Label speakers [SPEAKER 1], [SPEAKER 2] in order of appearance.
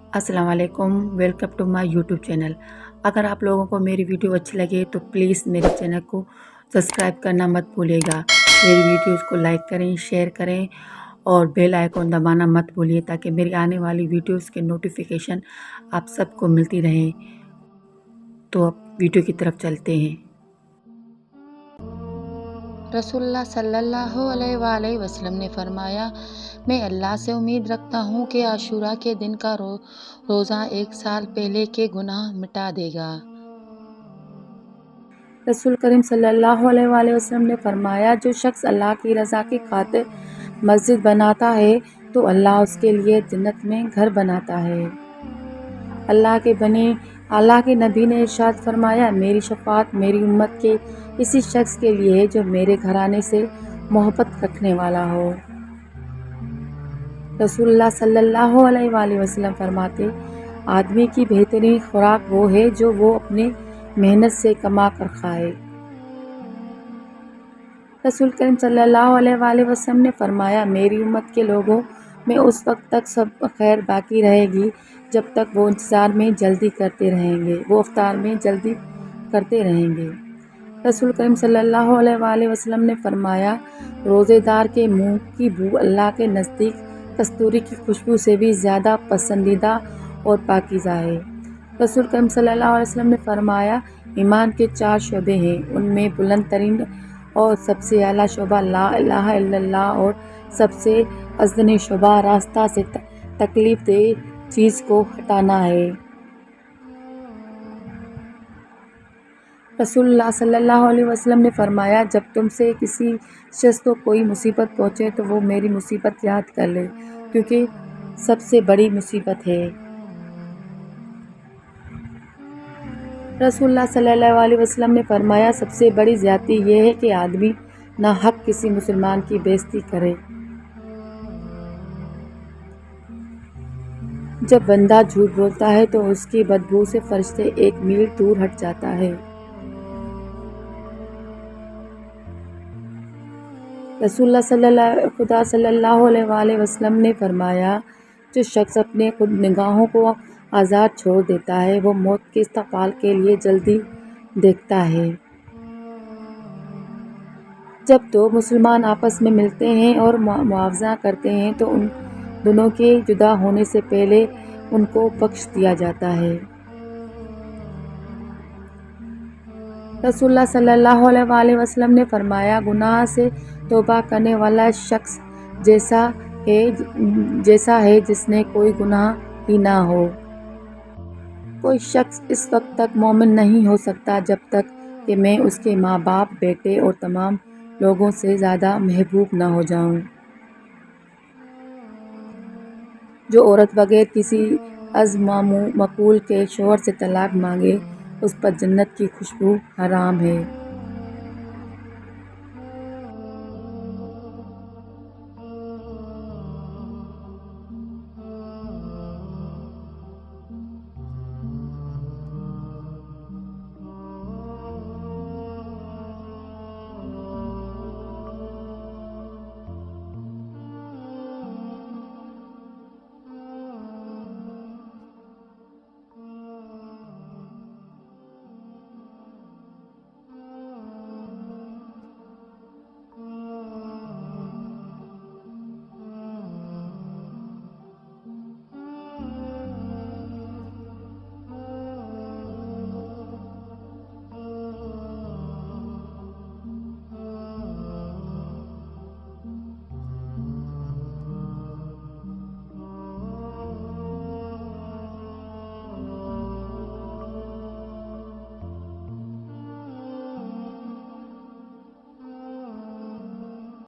[SPEAKER 1] अस्सलाम वालेकुम, welcome to my YouTube channel. अगर आप लोगों को मेरी वीडियो अच्छी लगे तो प्लीज़ मेरे चैनल को सब्सक्राइब करना मत भूलिएगा। मेरी वीडियोस को लाइक करें, शेयर करें और बेल आइकन दबाना मत भूलिए ताकि मेरी आने वाली वीडियोस के नोटिफिकेशन आप सबको मिलती रहें। तो अब वीडियो की तरफ चलते हैं।
[SPEAKER 2] रसूलुल्लाह सल्लल्लाहु अलैहि वसल्लम ने फरमाया, मैं अल्लाह से उम्मीद रखता हूँ कि आशूरा के दिन का रोज़ा 1 साल पहले के गुनाह मिटा देगा।
[SPEAKER 1] रसूल करीम सल्लल्लाहु अलैहि वसल्लम ने फरमाया, जो शख्स अल्लाह की रज़ा की खातिर मस्जिद बनाता है तो अल्लाह उसके लिए जन्नत में घर बनाता है। अल्लाह के नबी ने इरशाद फरमाया, मेरी शफाअत मेरी उम्मत के इसी शख्स के लिए है जो मेरे घराने से मोहब्बत रखने वाला हो। रसूलुल्लाह सल्लल्लाहु अलैहि वसल्लम फरमाते, आदमी की बेहतरीन खुराक वो है जो वो अपने मेहनत से कमा कर खाए। रसूल करीम सल्लल्लाहु अलैहि वसल्लम ने फरमाया, मेरी उम्मत के लोगों में उस वक्त तक सब खैर बाकी रहेगी जब तक वो इंतज़ार में जल्दी करते रहेंगे, वो अफ्तार में जल्दी करते रहेंगे। रसूल करीम सल्लल्लाहु अलैहि वसल्लम ने फरमाया, रोज़ेदार के मुंह की बू अल्लाह के नज़दीक कस्तूरी की खुशबू से भी ज़्यादा पसंदीदा और पाकीज़ा है। रसूल करीम सल्लल्लाहु अलैहि वसल्लम ने फरमाया, ईमान के 4 शोबे हैं, उनमें बुलंद तरीन और सबसे आला शोबा ला इलाहा इल्लल्लाह और सबसे अज़नी शोबा रास्ता से तकलीफ़ दे चीज़ को हटाना है। रसूलुल्लाह सल्लल्लाहु अलैहि वसल्लम ने फरमाया, जब तुमसे किसी शख्स को कोई मुसीबत पहुँचे तो वो मेरी मुसीबत याद कर ले, क्योंकि सबसे बड़ी मुसीबत है। रसूलुल्लाह सल्लल्लाहु अलैहि वसल्लम ने फरमाया, सबसे बड़ी ज़्यादती ये है कि आदमी नाहक किसी मुसलमान की बेइज्जती करे। जब बंदा झूठ बोलता है तो उसकी बदबू से फरिश्ते 1 मील दूर हट जाता है। खुदा सल्लल्लाहु अलैहि वसल्लम ने फरमाया, जो शख्स अपने खुद निगाहों को आज़ाद छोड़ देता है वो मौत के इस्तक़बाल के लिए जल्दी देखता है। जब दो मुसलमान आपस में मिलते हैं और मुआवजा करते हैं तो उन दोनों के जुदा होने से पहले उनको बख्श दिया जाता है। रसूलुल्लाह सल्लल्लाहु अलैहि वसल्लम ने फरमाया, गुनाह से तौबा करने वाला शख्स जैसा है जिसने कोई गुनाह ही ना हो। कोई शख्स इस वक्त तक मोमिन नहीं हो सकता जब तक कि मैं उसके माँ बाप, बेटे और तमाम लोगों से ज़्यादा महबूब ना हो जाऊँ। जो औरत बगैर किसी मकूल के शौहर से तलाक मांगे उस पर जन्नत की खुशबू हराम है।